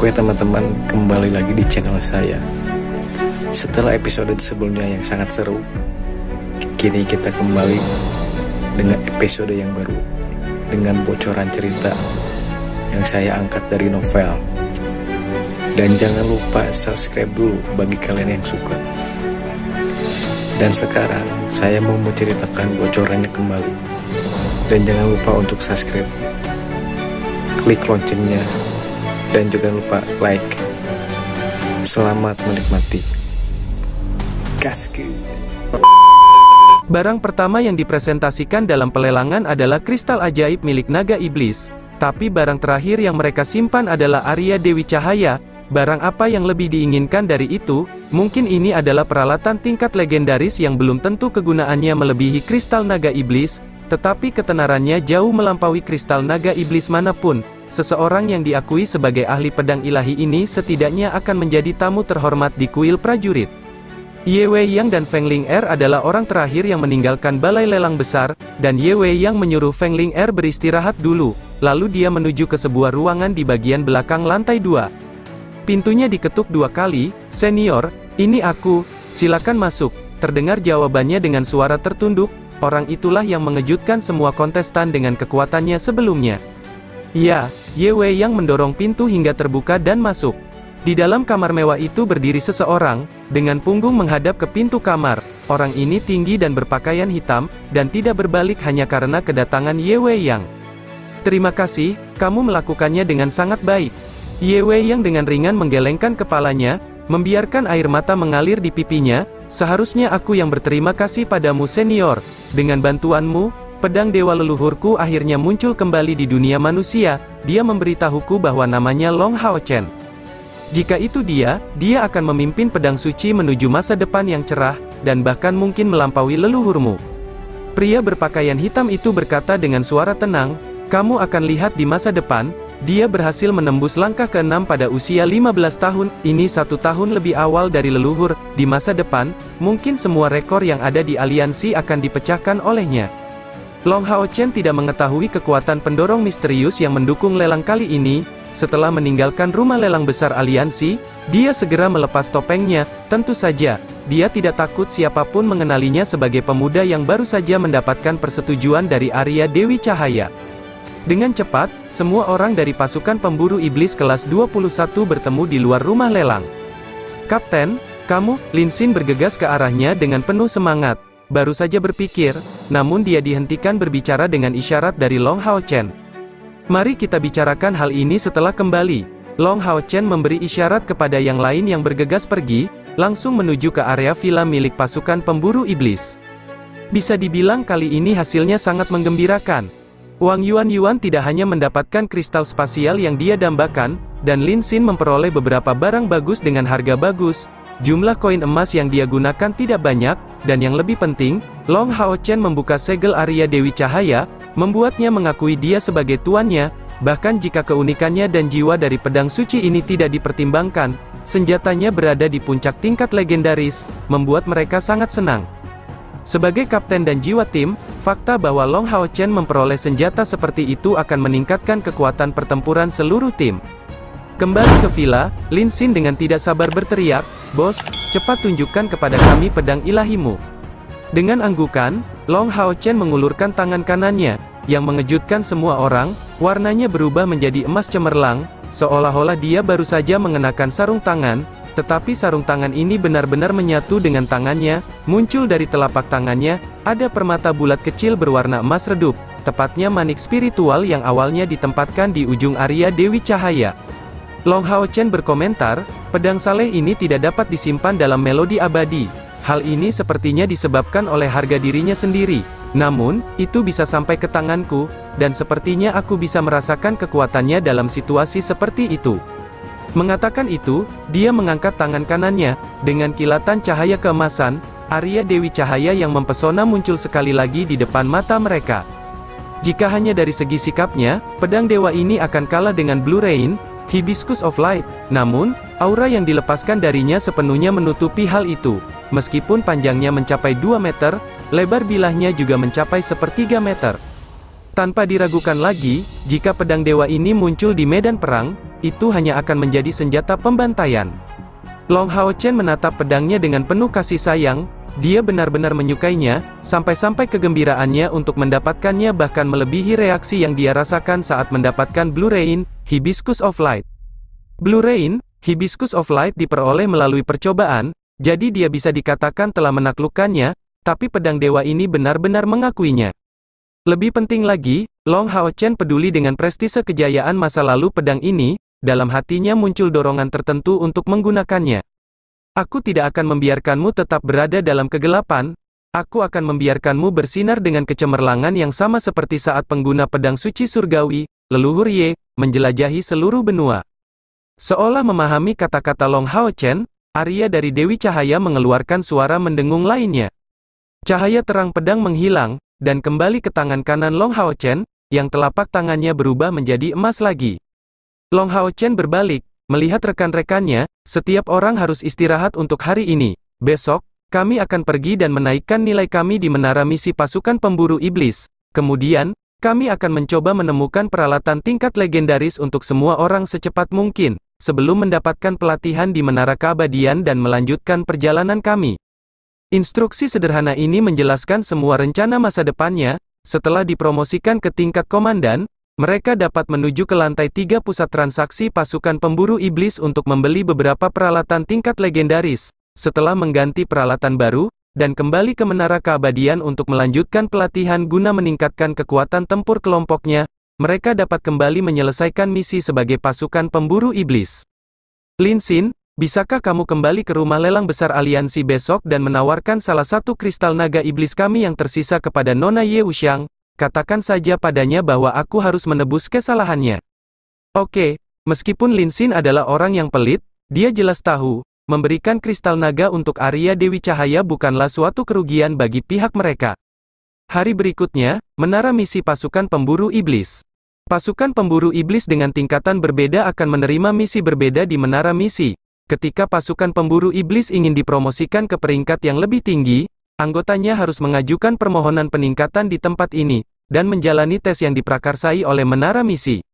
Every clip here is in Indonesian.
Oke teman-teman, kembali lagi di channel saya. Setelah episode sebelumnya yang sangat seru, kini kita kembali dengan episode yang baru, dengan bocoran cerita yang saya angkat dari novel. Dan jangan lupa subscribe dulu bagi kalian yang suka. Dan sekarang saya mau menceritakan bocorannya kembali. Dan jangan lupa untuk subscribe, klik loncengnya, dan jangan lupa like. Selamat menikmati. Gaskeun. Barang pertama yang dipresentasikan dalam pelelangan adalah kristal ajaib milik naga iblis. Tapi barang terakhir yang mereka simpan adalah Arya Dewi Cahaya. Barang apa yang lebih diinginkan dari itu? Mungkin ini adalah peralatan tingkat legendaris yang belum tentu kegunaannya melebihi kristal naga iblis, tetapi ketenarannya jauh melampaui kristal naga iblis manapun. Seseorang yang diakui sebagai ahli pedang ilahi ini setidaknya akan menjadi tamu terhormat di kuil prajurit. Ye Wei Yang dan Feng Ling Er adalah orang terakhir yang meninggalkan balai lelang besar, dan Ye Wei Yang menyuruh Feng Ling Er beristirahat dulu, lalu dia menuju ke sebuah ruangan di bagian belakang lantai 2. Pintunya diketuk 2 kali. "Senior, ini aku, silakan masuk," terdengar jawabannya dengan suara tertunduk. Orang itulah yang mengejutkan semua kontestan dengan kekuatannya sebelumnya. "Ya." Ye Wei Yang mendorong pintu hingga terbuka dan masuk. Di dalam kamar mewah itu berdiri seseorang, dengan punggung menghadap ke pintu kamar. Orang ini tinggi dan berpakaian hitam, dan tidak berbalik hanya karena kedatangan Ye Wei Yang. "Terima kasih, kamu melakukannya dengan sangat baik." Ye Wei Yang dengan ringan menggelengkan kepalanya, membiarkan air mata mengalir di pipinya. "Seharusnya aku yang berterima kasih padamu senior. Dengan bantuanmu, pedang dewa leluhurku akhirnya muncul kembali di dunia manusia." Dia memberitahuku bahwa namanya Long Hao Chen. "Jika itu dia akan memimpin pedang suci menuju masa depan yang cerah, dan bahkan mungkin melampaui leluhurmu." Pria berpakaian hitam itu berkata dengan suara tenang, "Kamu akan lihat di masa depan." Dia berhasil menembus langkah ke-6 pada usia 15 tahun, ini 1 tahun lebih awal dari leluhur. Di masa depan, mungkin semua rekor yang ada di aliansi akan dipecahkan olehnya. Long Hao Chen tidak mengetahui kekuatan pendorong misterius yang mendukung lelang kali ini. Setelah meninggalkan rumah lelang besar aliansi, dia segera melepas topengnya. Tentu saja, dia tidak takut siapapun mengenalinya sebagai pemuda yang baru saja mendapatkan persetujuan dari Arya Dewi Cahaya. Dengan cepat, semua orang dari pasukan pemburu iblis kelas 21 bertemu di luar rumah lelang. "Kapten, kamu?" Lin Xin bergegas ke arahnya dengan penuh semangat. Baru saja berpikir, namun dia dihentikan berbicara dengan isyarat dari Long Hao Chen. "Mari kita bicarakan hal ini setelah kembali." Long Hao Chen memberi isyarat kepada yang lain yang bergegas pergi, langsung menuju ke area villa milik pasukan pemburu iblis. Bisa dibilang kali ini hasilnya sangat menggembirakan. Wang Yuan tidak hanya mendapatkan kristal spasial yang dia dambakan, dan Lin Xin memperoleh beberapa barang bagus dengan harga bagus. Jumlah koin emas yang dia gunakan tidak banyak, dan yang lebih penting, Long Hao Chen membuka segel Arya Dewi Cahaya, membuatnya mengakui dia sebagai tuannya. Bahkan jika keunikannya dan jiwa dari pedang suci ini tidak dipertimbangkan, senjatanya berada di puncak tingkat legendaris, membuat mereka sangat senang. Sebagai kapten dan jiwa tim, fakta bahwa Long Hao Chen memperoleh senjata seperti itu akan meningkatkan kekuatan pertempuran seluruh tim. Kembali ke villa, Lin Xin dengan tidak sabar berteriak, "Bos, cepat tunjukkan kepada kami pedang ilahimu." Dengan anggukan, Long Hao Chen mengulurkan tangan kanannya, yang mengejutkan semua orang. Warnanya berubah menjadi emas cemerlang, seolah-olah dia baru saja mengenakan sarung tangan. Tetapi sarung tangan ini benar-benar menyatu dengan tangannya. Muncul dari telapak tangannya, ada permata bulat kecil berwarna emas redup, tepatnya manik spiritual yang awalnya ditempatkan di ujung Arya Dewi Cahaya. Long Hao Chen berkomentar, "Pedang saleh ini tidak dapat disimpan dalam melodi abadi. Hal ini sepertinya disebabkan oleh harga dirinya sendiri. Namun, itu bisa sampai ke tanganku, dan sepertinya aku bisa merasakan kekuatannya dalam situasi seperti itu." Mengatakan itu, dia mengangkat tangan kanannya. Dengan kilatan cahaya keemasan, Arya Dewi Cahaya yang mempesona muncul sekali lagi di depan mata mereka. Jika hanya dari segi sikapnya, pedang dewa ini akan kalah dengan Blue Rain, Hibiscus of Light. Namun, aura yang dilepaskan darinya sepenuhnya menutupi hal itu. Meskipun panjangnya mencapai 2 meter, lebar bilahnya juga mencapai 1/3 meter. Tanpa diragukan lagi, jika pedang dewa ini muncul di medan perang, itu hanya akan menjadi senjata pembantaian. Long Hao Chen menatap pedangnya dengan penuh kasih sayang. Dia benar-benar menyukainya, sampai-sampai kegembiraannya untuk mendapatkannya bahkan melebihi reaksi yang dia rasakan saat mendapatkan Blue Rain, Hibiscus of Light. Blue Rain, Hibiscus of Light diperoleh melalui percobaan, jadi dia bisa dikatakan telah menaklukkannya, tapi pedang dewa ini benar-benar mengakuinya. Lebih penting lagi, Long Hao Chen peduli dengan prestise kejayaan masa lalu pedang ini, dalam hatinya muncul dorongan tertentu untuk menggunakannya. Aku tidak akan membiarkanmu tetap berada dalam kegelapan, aku akan membiarkanmu bersinar dengan kecemerlangan yang sama seperti saat pengguna pedang suci surgawi, leluhur Ye, menjelajahi seluruh benua. Seolah memahami kata-kata Long Hao Chen, Arya dari Dewi Cahaya mengeluarkan suara mendengung lainnya. Cahaya terang pedang menghilang, dan kembali ke tangan kanan Long Hao Chen, yang telapak tangannya berubah menjadi emas lagi. Long Hao Chen berbalik, melihat rekan-rekannya, setiap orang harus istirahat untuk hari ini. Besok, kami akan pergi dan menaikkan nilai kami di menara misi pasukan pemburu iblis. Kemudian, kami akan mencoba menemukan peralatan tingkat legendaris untuk semua orang secepat mungkin, sebelum mendapatkan pelatihan di menara keabadian dan melanjutkan perjalanan kami. Instruksi sederhana ini menjelaskan semua rencana masa depannya. Setelah dipromosikan ke tingkat komandan, mereka dapat menuju ke lantai 3 pusat transaksi pasukan pemburu iblis untuk membeli beberapa peralatan tingkat legendaris, setelah mengganti peralatan baru, dan kembali ke menara keabadian untuk melanjutkan pelatihan guna meningkatkan kekuatan tempur kelompoknya. Mereka dapat kembali menyelesaikan misi sebagai pasukan pemburu iblis. Lin Xin, bisakah kamu kembali ke rumah lelang besar aliansi besok dan menawarkan salah satu kristal naga iblis kami yang tersisa kepada Nona Ye Wuxiang? Katakan saja padanya bahwa aku harus menebus kesalahannya. Oke, meskipun Lin Xin adalah orang yang pelit, dia jelas tahu, memberikan kristal naga untuk Arya Dewi Cahaya bukanlah suatu kerugian bagi pihak mereka. Hari berikutnya, menara misi pasukan pemburu iblis. Pasukan pemburu iblis dengan tingkatan berbeda akan menerima misi berbeda di menara misi. Ketika pasukan pemburu iblis ingin dipromosikan ke peringkat yang lebih tinggi, anggotanya harus mengajukan permohonan peningkatan di tempat ini, dan menjalani tes yang diprakarsai oleh menara misi.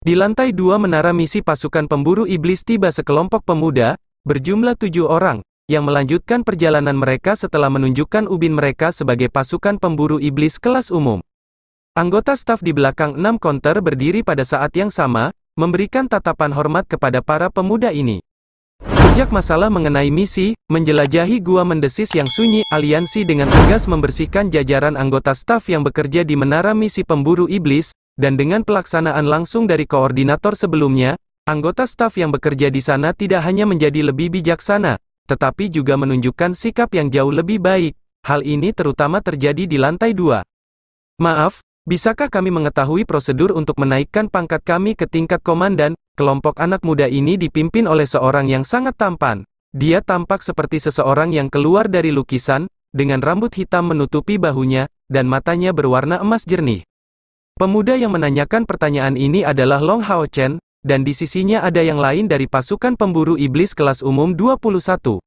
Di lantai 2 menara misi pasukan pemburu iblis tiba sekelompok pemuda, berjumlah 7 orang, yang melanjutkan perjalanan mereka setelah menunjukkan ubin mereka sebagai pasukan pemburu iblis kelas umum. Anggota staf di belakang 6 konter berdiri pada saat yang sama, memberikan tatapan hormat kepada para pemuda ini. Sejak masalah mengenai misi, menjelajahi gua mendesis yang sunyi, aliansi dengan tegas membersihkan jajaran anggota staf yang bekerja di menara misi pemburu iblis, dan dengan pelaksanaan langsung dari koordinator sebelumnya, anggota staf yang bekerja di sana tidak hanya menjadi lebih bijaksana, tetapi juga menunjukkan sikap yang jauh lebih baik. Hal ini terutama terjadi di lantai 2. Maaf, bisakah kami mengetahui prosedur untuk menaikkan pangkat kami ke tingkat komandan? Kelompok anak muda ini dipimpin oleh seorang yang sangat tampan. Dia tampak seperti seseorang yang keluar dari lukisan, dengan rambut hitam menutupi bahunya, dan matanya berwarna emas jernih. Pemuda yang menanyakan pertanyaan ini adalah Long Hao Chen, dan di sisinya ada yang lain dari pasukan pemburu iblis kelas umum 21.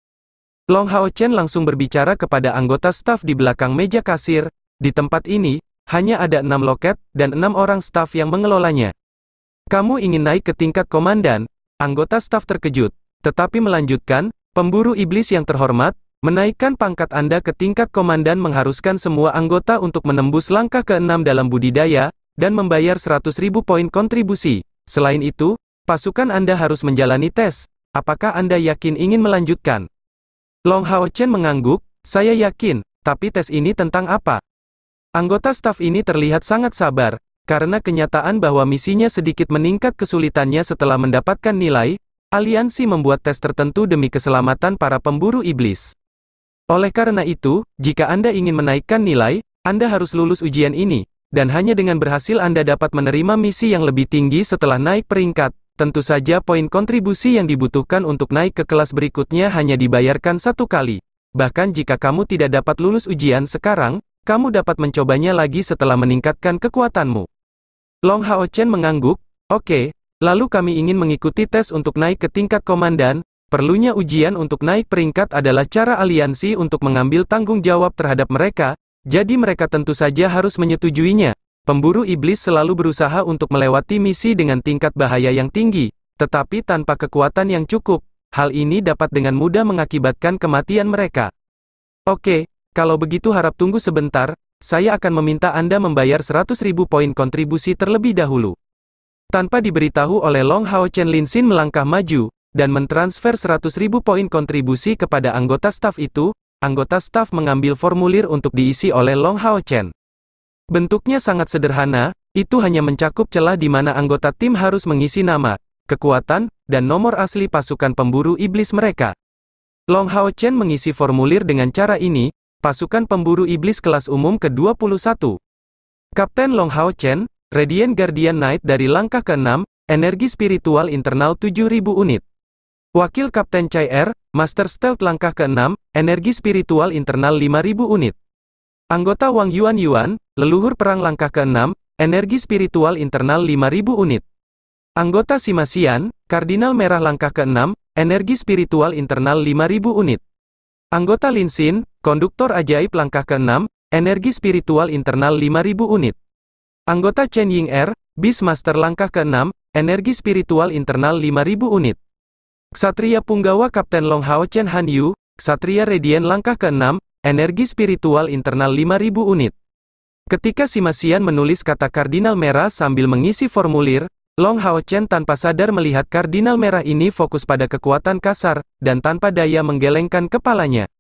Long Hao Chen langsung berbicara kepada anggota staf di belakang meja kasir. Di tempat ini, hanya ada 6 loket, dan 6 orang staf yang mengelolanya. Kamu ingin naik ke tingkat komandan? Anggota staf terkejut, tetapi melanjutkan, pemburu iblis yang terhormat, menaikkan pangkat Anda ke tingkat komandan mengharuskan semua anggota untuk menembus langkah ke-6 dalam budidaya, dan membayar 100.000 poin kontribusi. Selain itu, pasukan Anda harus menjalani tes. Apakah Anda yakin ingin melanjutkan? Long Hao Chen mengangguk, saya yakin, tapi tes ini tentang apa? Anggota staf ini terlihat sangat sabar, karena kenyataan bahwa misinya sedikit meningkat kesulitannya setelah mendapatkan nilai, aliansi membuat tes tertentu demi keselamatan para pemburu iblis. Oleh karena itu, jika Anda ingin menaikkan nilai, Anda harus lulus ujian ini, dan hanya dengan berhasil Anda dapat menerima misi yang lebih tinggi setelah naik peringkat. Tentu saja poin kontribusi yang dibutuhkan untuk naik ke kelas berikutnya hanya dibayarkan 1 kali. Bahkan jika kamu tidak dapat lulus ujian sekarang, kamu dapat mencobanya lagi setelah meningkatkan kekuatanmu. Long Hao Chen mengangguk, oke, lalu kami ingin mengikuti tes untuk naik ke tingkat komandan. Perlunya ujian untuk naik peringkat adalah cara aliansi untuk mengambil tanggung jawab terhadap mereka, jadi mereka tentu saja harus menyetujuinya. Pemburu iblis selalu berusaha untuk melewati misi dengan tingkat bahaya yang tinggi, tetapi tanpa kekuatan yang cukup, hal ini dapat dengan mudah mengakibatkan kematian mereka. Oke, kalau begitu harap tunggu sebentar, saya akan meminta Anda membayar 100.000 poin kontribusi terlebih dahulu. Tanpa diberitahu oleh Long Hao Chen, Lin Xin melangkah maju, dan mentransfer 100.000 poin kontribusi kepada anggota staf itu. Anggota staf mengambil formulir untuk diisi oleh Long Hao Chen. Bentuknya sangat sederhana, itu hanya mencakup celah di mana anggota tim harus mengisi nama, kekuatan, dan nomor asli pasukan pemburu iblis mereka. Long Hao Chen mengisi formulir dengan cara ini, pasukan pemburu iblis kelas umum ke-21. Kapten Long Hao Chen, Radiant Guardian Knight dari langkah ke-6, energi spiritual internal 7.000 unit. Wakil Kapten Chai Er, Master Stealth langkah ke-6, energi spiritual internal 5.000 unit. Anggota Wang Yuan Yuan, leluhur perang langkah ke-6, energi spiritual internal 5.000 unit. Anggota Sima Xian, Kardinal Merah langkah ke-6, energi spiritual internal 5.000 unit. Anggota Lin Xin, Konduktor Ajaib langkah ke-6, energi spiritual internal 5.000 unit. Anggota Chen Ying Er, Beastmaster langkah ke-6, energi spiritual internal 5.000 unit. Ksatria Punggawa Kapten Long Hao Chen Han Yu, Ksatria Radiant langkah ke-6, energi spiritual internal 5.000 unit. Ketika Sima Xian menulis kata Kardinal Merah sambil mengisi formulir, Long Hao Chen tanpa sadar melihat Kardinal Merah ini fokus pada kekuatan kasar, dan tanpa daya menggelengkan kepalanya.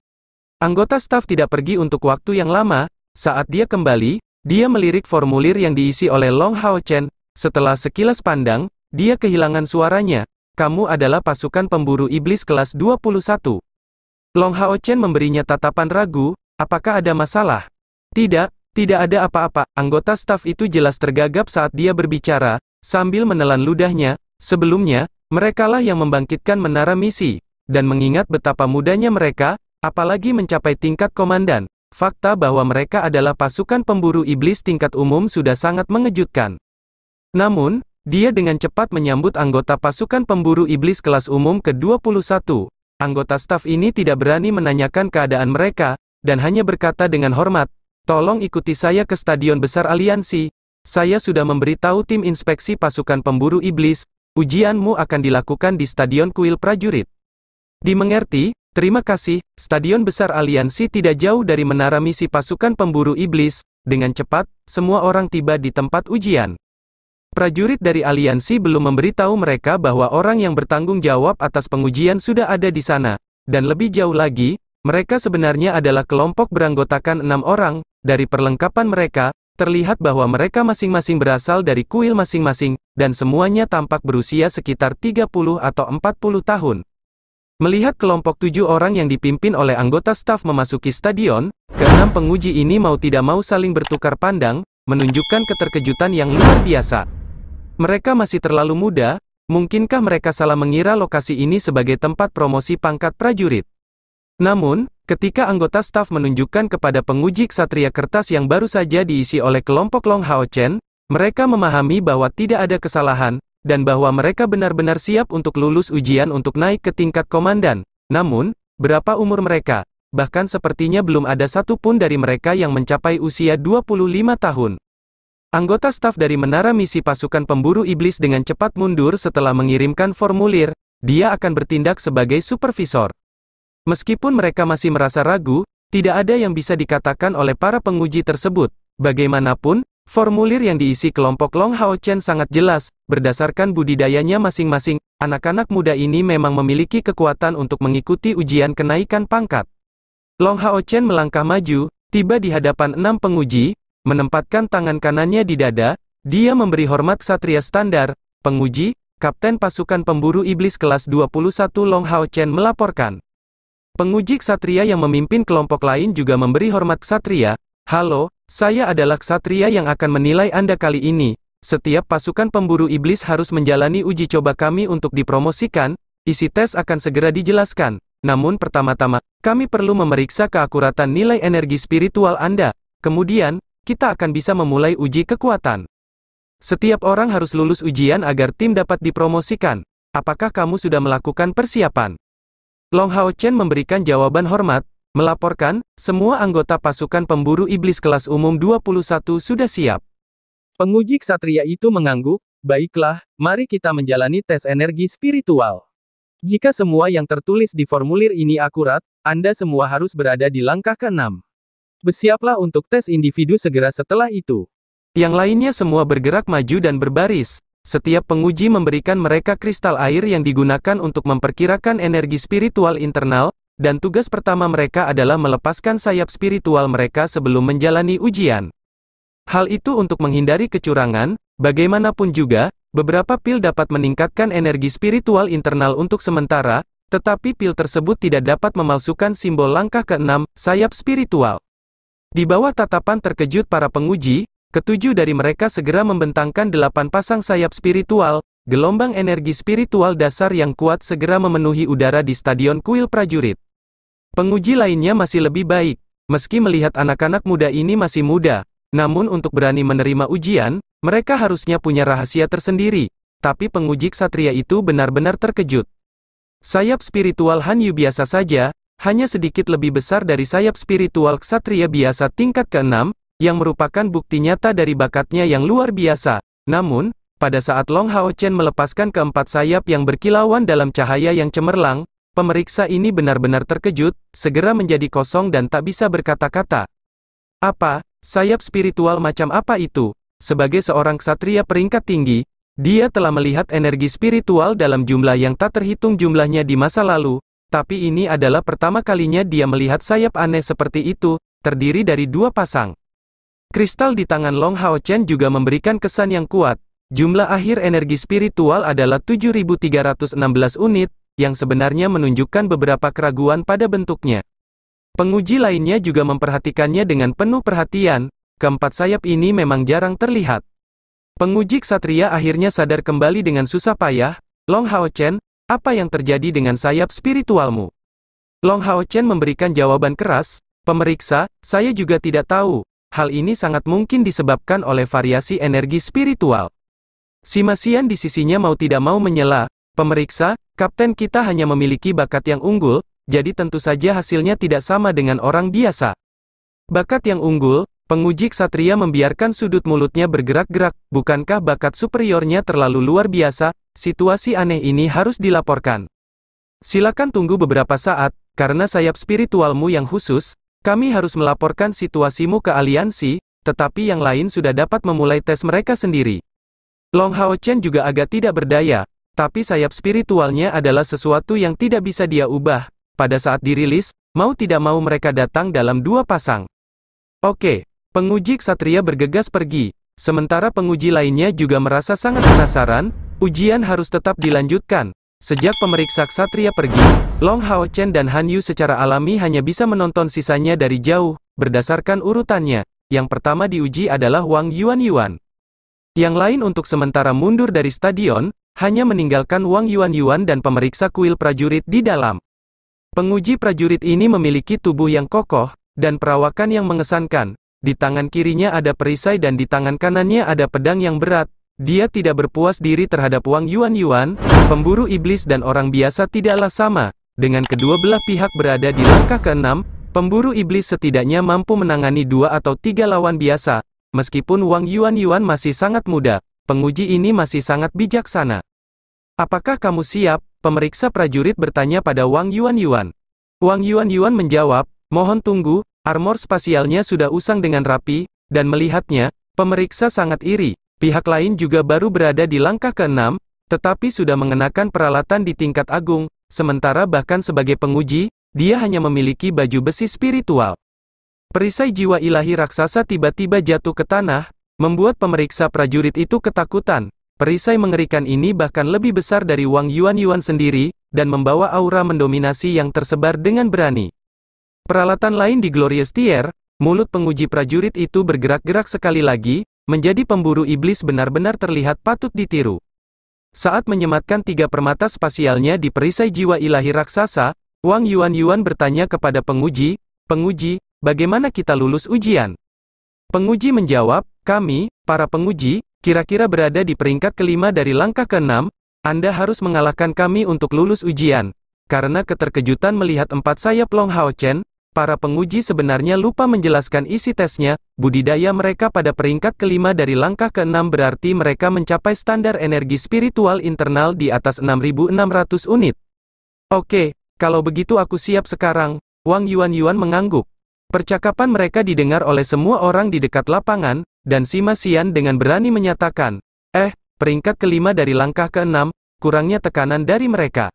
Anggota staf tidak pergi untuk waktu yang lama, saat dia kembali, dia melirik formulir yang diisi oleh Long Hao Chen. Setelah sekilas pandang, dia kehilangan suaranya. Kamu adalah pasukan pemburu iblis kelas 21. Long Hao Chen memberinya tatapan ragu, apakah ada masalah? Tidak ada apa-apa. Anggota staf itu jelas tergagap saat dia berbicara, sambil menelan ludahnya. Sebelumnya, merekalah yang membangkitkan menara misi, dan mengingat betapa mudanya mereka, apalagi mencapai tingkat komandan. Fakta bahwa mereka adalah pasukan pemburu iblis tingkat umum sudah sangat mengejutkan. Namun, dia dengan cepat menyambut anggota pasukan pemburu iblis kelas umum ke-21. Anggota staf ini tidak berani menanyakan keadaan mereka, dan hanya berkata dengan hormat, "Tolong ikuti saya ke Stadion Besar Aliansi. Saya sudah memberitahu tim inspeksi pasukan pemburu iblis, ujianmu akan dilakukan di Stadion Kuil Prajurit." Dimengerti, terima kasih. Stadion Besar Aliansi tidak jauh dari menara misi pasukan pemburu iblis. Dengan cepat, semua orang tiba di tempat ujian. Prajurit dari aliansi belum memberitahu mereka bahwa orang yang bertanggung jawab atas pengujian sudah ada di sana. Dan lebih jauh lagi, mereka sebenarnya adalah kelompok beranggotakan 6 orang. Dari perlengkapan mereka, terlihat bahwa mereka masing-masing berasal dari kuil masing-masing, dan semuanya tampak berusia sekitar 30 atau 40 tahun. Melihat kelompok 7 orang yang dipimpin oleh anggota staf memasuki stadion, ke-6 penguji ini mau tidak mau saling bertukar pandang, menunjukkan keterkejutan yang luar biasa. Mereka masih terlalu muda, mungkinkah mereka salah mengira lokasi ini sebagai tempat promosi pangkat prajurit? Namun, ketika anggota staf menunjukkan kepada penguji ksatria kertas yang baru saja diisi oleh kelompok Long Hao Chen, mereka memahami bahwa tidak ada kesalahan, dan bahwa mereka benar-benar siap untuk lulus ujian untuk naik ke tingkat komandan. Namun, berapa umur mereka? Bahkan sepertinya belum ada satu pun dari mereka yang mencapai usia 25 tahun. Anggota staf dari menara misi pasukan pemburu iblis dengan cepat mundur setelah mengirimkan formulir. Dia akan bertindak sebagai supervisor. Meskipun mereka masih merasa ragu, tidak ada yang bisa dikatakan oleh para penguji tersebut. Bagaimanapun, formulir yang diisi kelompok Long Hao Chen sangat jelas. Berdasarkan budidayanya masing-masing, anak-anak muda ini memang memiliki kekuatan untuk mengikuti ujian kenaikan pangkat. Long Hao Chen melangkah maju, tiba di hadapan 6 penguji, menempatkan tangan kanannya di dada. Dia memberi hormat ksatria standar. Penguji, Kapten Pasukan Pemburu Iblis kelas 21 Long Hao Chen melaporkan. Penguji ksatria yang memimpin kelompok lain juga memberi hormat ksatria. Halo, saya adalah ksatria yang akan menilai Anda kali ini. Setiap pasukan pemburu iblis harus menjalani uji coba kami untuk dipromosikan. Isi tes akan segera dijelaskan. Namun pertama-tama, kami perlu memeriksa keakuratan nilai energi spiritual Anda. Kemudian, kita akan bisa memulai uji kekuatan. Setiap orang harus lulus ujian agar tim dapat dipromosikan. Apakah kamu sudah melakukan persiapan? Long Hao Chen memberikan jawaban hormat, melaporkan, semua anggota pasukan pemburu iblis kelas umum 21 sudah siap. Penguji ksatria itu mengangguk, Baiklah, mari kita menjalani tes energi spiritual. Jika semua yang tertulis di formulir ini akurat, Anda semua harus berada di langkah ke-6. Bersiaplah untuk tes individu segera setelah itu. Yang lainnya semua bergerak maju dan berbaris. Setiap penguji memberikan mereka kristal air yang digunakan untuk memperkirakan energi spiritual internal, dan tugas pertama mereka adalah melepaskan sayap spiritual mereka sebelum menjalani ujian. Hal itu untuk menghindari kecurangan. Bagaimanapun juga, beberapa pil dapat meningkatkan energi spiritual internal untuk sementara, tetapi pil tersebut tidak dapat memalsukan simbol langkah ke-6, sayap spiritual. Di bawah tatapan terkejut para penguji, ketujuh dari mereka segera membentangkan 8 pasang sayap spiritual. Gelombang energi spiritual dasar yang kuat segera memenuhi udara di stadion kuil prajurit. Penguji lainnya masih lebih baik. Meski melihat anak-anak muda ini masih muda, namun untuk berani menerima ujian, mereka harusnya punya rahasia tersendiri. Tapi penguji ksatria itu benar-benar terkejut. Sayap spiritual Hanyu biasa saja, hanya sedikit lebih besar dari sayap spiritual ksatria biasa tingkat ke-6, yang merupakan bukti nyata dari bakatnya yang luar biasa. Namun, pada saat Long Hao Chen melepaskan keempat sayap yang berkilauan dalam cahaya yang cemerlang, pemeriksa ini benar-benar terkejut, segera menjadi kosong dan tak bisa berkata-kata. Apa? Sayap spiritual macam apa itu? Sebagai seorang ksatria peringkat tinggi, dia telah melihat energi spiritual dalam jumlah yang tak terhitung jumlahnya di masa lalu, tapi ini adalah pertama kalinya dia melihat sayap aneh seperti itu, terdiri dari 2 pasang. Kristal di tangan Long Hao Chen juga memberikan kesan yang kuat. Jumlah akhir energi spiritual adalah 7.316 unit, yang sebenarnya menunjukkan beberapa keraguan pada bentuknya. Penguji lainnya juga memperhatikannya dengan penuh perhatian. Keempat sayap ini memang jarang terlihat. Penguji ksatria akhirnya sadar kembali dengan susah payah. Long Hao Chen, apa yang terjadi dengan sayap spiritualmu? Long Hao Chen memberikan jawaban keras, pemeriksa, saya juga tidak tahu. Hal ini sangat mungkin disebabkan oleh variasi energi spiritual. Sima Xian di sisinya mau tidak mau menyela, pemeriksa, kapten kita hanya memiliki bakat yang unggul, jadi tentu saja hasilnya tidak sama dengan orang biasa. Bakat yang unggul. Penguji ksatria membiarkan sudut mulutnya bergerak-gerak, bukankah bakat superiornya terlalu luar biasa? Situasi aneh ini harus dilaporkan. Silakan tunggu beberapa saat, karena sayap spiritualmu yang khusus, kami harus melaporkan situasimu ke aliansi, tetapi yang lain sudah dapat memulai tes mereka sendiri. Long Hao Chen juga agak tidak berdaya, tapi sayap spiritualnya adalah sesuatu yang tidak bisa dia ubah. Pada saat dirilis, mau tidak mau mereka datang dalam 2 pasang. Oke. Penguji ksatria bergegas pergi, sementara penguji lainnya juga merasa sangat penasaran, ujian harus tetap dilanjutkan. Sejak pemeriksa ksatria pergi, Long Hao Chen dan Han Yu secara alami hanya bisa menonton sisanya dari jauh, berdasarkan urutannya. Yang pertama diuji adalah Wang Yuan. Yang lain untuk sementara mundur dari stadion, hanya meninggalkan Wang Yuan dan pemeriksa kuil prajurit di dalam. Penguji prajurit ini memiliki tubuh yang kokoh, dan perawakan yang mengesankan. Di tangan kirinya ada perisai dan di tangan kanannya ada pedang yang berat. Dia tidak berpuas diri terhadap Wang Yuan, pemburu iblis dan orang biasa tidaklah sama. Dengan kedua belah pihak berada di langkah ke-6, pemburu iblis setidaknya mampu menangani 2 atau 3 lawan biasa. Meskipun Wang Yuan masih sangat muda, penguji ini masih sangat bijaksana. Apakah kamu siap? Pemeriksa prajurit bertanya pada Wang Yuan. Wang Yuan menjawab, mohon tunggu. Armor spasialnya sudah usang dengan rapi, dan melihatnya, pemeriksa sangat iri. Pihak lain juga baru berada di langkah ke-6, tetapi sudah mengenakan peralatan di tingkat agung, sementara bahkan sebagai penguji, dia hanya memiliki baju besi spiritual. Perisai jiwa ilahi raksasa tiba-tiba jatuh ke tanah, membuat pemeriksa prajurit itu ketakutan. Perisai mengerikan ini bahkan lebih besar dari Wang Yuan sendiri, dan membawa aura mendominasi yang tersebar dengan berani. Peralatan lain di Glorious Tier, mulut penguji prajurit itu bergerak-gerak sekali lagi, menjadi pemburu iblis benar-benar terlihat patut ditiru. Saat menyematkan 3 permata spasialnya di perisai jiwa ilahi raksasa, Wang Yuan bertanya kepada penguji, bagaimana kita lulus ujian? Penguji menjawab, kami, para penguji, kira-kira berada di peringkat ke-5 dari langkah ke-6, Anda harus mengalahkan kami untuk lulus ujian. Karena keterkejutan melihat 4 sayap Long Hao Chen, para penguji sebenarnya lupa menjelaskan isi tesnya. budidaya mereka pada peringkat kelima dari langkah ke-6 berarti mereka mencapai standar energi spiritual internal di atas 6.600 unit. Oke, kalau begitu aku siap sekarang, Wang Yuan mengangguk. Percakapan mereka didengar oleh semua orang di dekat lapangan, dan Sima Xian dengan berani menyatakan, peringkat kelima dari langkah ke-6, kurangnya tekanan dari mereka.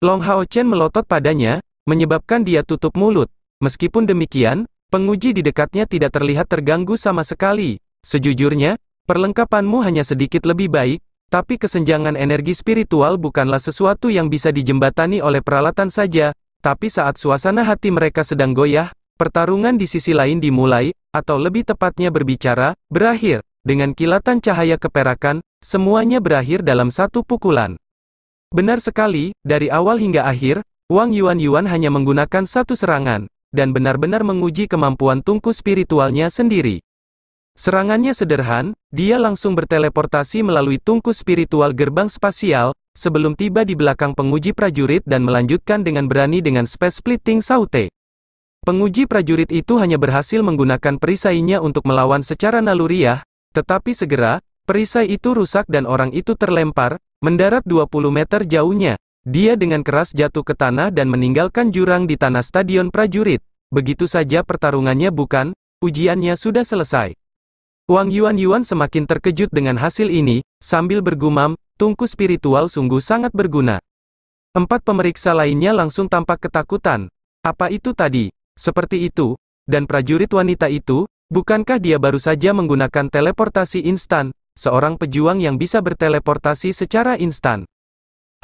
Long Hao Chen melotot padanya, menyebabkan dia tutup mulut. Meskipun demikian, penguji di dekatnya tidak terlihat terganggu sama sekali. Sejujurnya, perlengkapanmu hanya sedikit lebih baik, tapi kesenjangan energi spiritual bukanlah sesuatu yang bisa dijembatani oleh peralatan saja, tapi saat suasana hati mereka sedang goyah, pertarungan di sisi lain dimulai, atau lebih tepatnya berbicara, berakhir. Dengan kilatan cahaya keperakan, semuanya berakhir dalam satu pukulan. Benar sekali, dari awal hingga akhir, Wang Yuan hanya menggunakan satu serangan, dan benar-benar menguji kemampuan tungku spiritualnya sendiri. Serangannya sederhana, dia langsung berteleportasi melalui tungku spiritual gerbang spasial, sebelum tiba di belakang penguji prajurit dan melanjutkan dengan berani dengan Space Splitting Saute. Penguji prajurit itu hanya berhasil menggunakan perisainya untuk melawan secara naluriah, tetapi segera, perisai itu rusak dan orang itu terlempar, mendarat 20 meter jauhnya. Dia dengan keras jatuh ke tanah dan meninggalkan jurang di tanah stadion prajurit. Begitu saja pertarungannya bukan, ujiannya sudah selesai. Wang Yuan semakin terkejut dengan hasil ini, sambil bergumam, tungku spiritual sungguh sangat berguna. 4 pemeriksa lainnya langsung tampak ketakutan. Apa itu tadi? Seperti itu, dan prajurit wanita itu, bukankah dia baru saja menggunakan teleportasi instan, seorang pejuang yang bisa berteleportasi secara instan?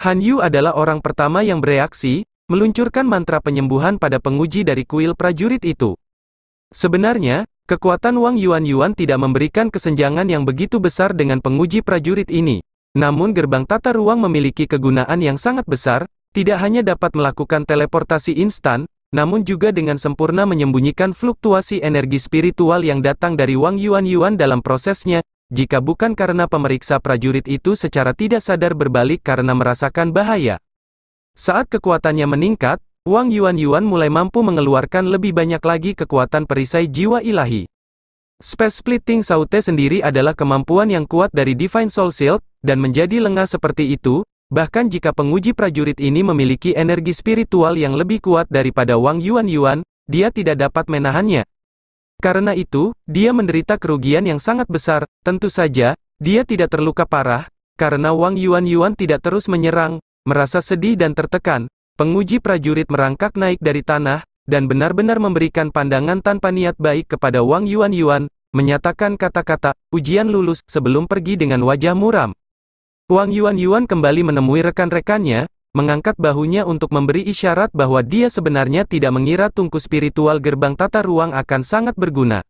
Han Yu adalah orang pertama yang bereaksi, meluncurkan mantra penyembuhan pada penguji dari kuil prajurit itu. Sebenarnya, kekuatan Wang Yuan tidak memberikan kesenjangan yang begitu besar dengan penguji prajurit ini. Namun gerbang tata ruang memiliki kegunaan yang sangat besar, tidak hanya dapat melakukan teleportasi instan, namun juga dengan sempurna menyembunyikan fluktuasi energi spiritual yang datang dari Wang Yuan dalam prosesnya, jika bukan karena pemeriksa prajurit itu secara tidak sadar berbalik karena merasakan bahaya. Saat kekuatannya meningkat, Wang Yuan mulai mampu mengeluarkan lebih banyak lagi kekuatan perisai jiwa ilahi. Space Splitting Saute sendiri adalah kemampuan yang kuat dari Divine Soul Shield, dan menjadi lengah seperti itu, bahkan jika penguji prajurit ini memiliki energi spiritual yang lebih kuat daripada Wang Yuan, dia tidak dapat menahannya. Karena itu, dia menderita kerugian yang sangat besar. Tentu saja, dia tidak terluka parah, karena Wang Yuan tidak terus menyerang. Merasa sedih dan tertekan, penguji prajurit merangkak naik dari tanah, dan benar-benar memberikan pandangan tanpa niat baik kepada Wang Yuan, menyatakan kata-kata, ujian lulus, sebelum pergi dengan wajah muram. Wang Yuan kembali menemui rekan-rekannya, mengangkat bahunya untuk memberi isyarat bahwa dia sebenarnya tidak mengira tungku spiritual gerbang tata ruang akan sangat berguna.